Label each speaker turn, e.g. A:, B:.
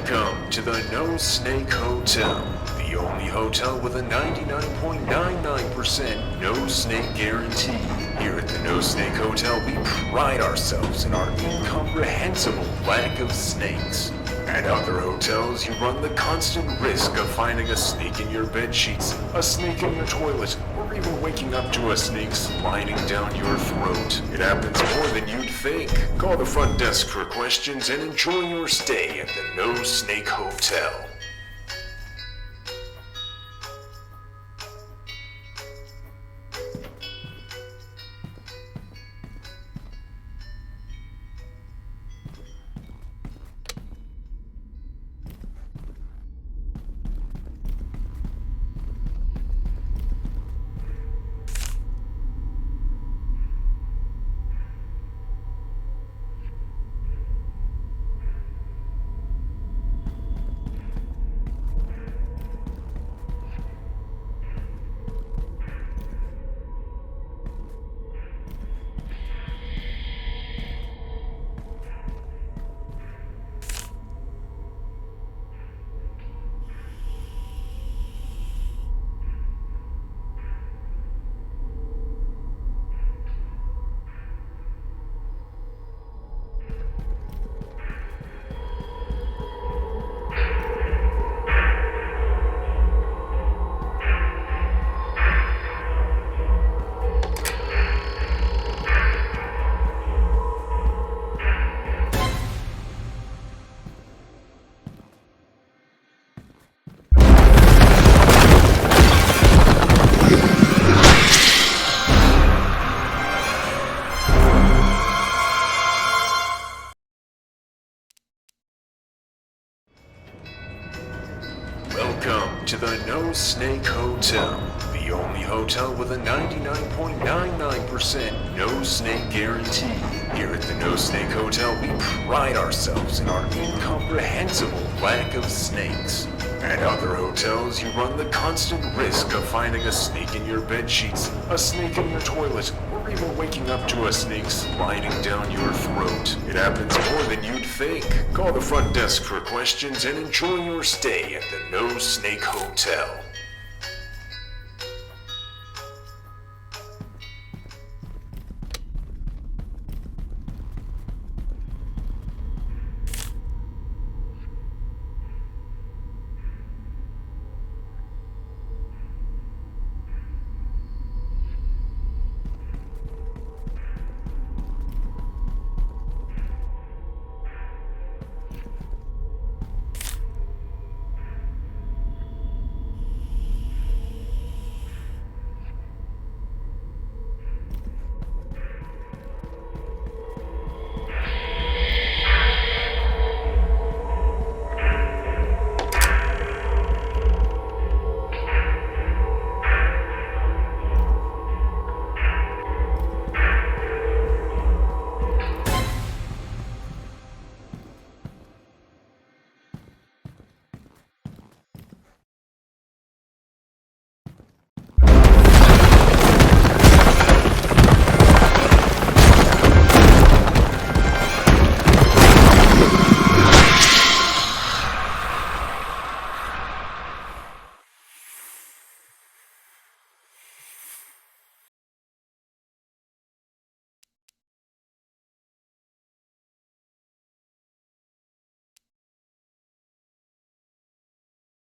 A: Welcome to the No Snake Hotel, the only hotel with a 99.99% no snake guarantee. Here at the No Snake Hotel, we pride ourselves in our incomprehensible lack of snakes. At other hotels, you run the constant risk of finding a snake in your bed sheets, a snake in your toilet, or even waking up to a snake sliding down your throat. It happens more than you'd think. Call the front desk for questions and enjoy your stay at the No Snake Hotel. Welcome to the No Snake Hotel, the only hotel with a 99.99% no snake guarantee. Here at the No Snake Hotel, we pride ourselves in our incomprehensible lack of snakes. At other hotels, you run the constant risk of finding a snake in your bed sheets, a snake in your toilet, or even waking up to a snake sliding down your throat. It happens more than you'd think. Call the front desk for questions and enjoy your stay at the No Snake Hotel.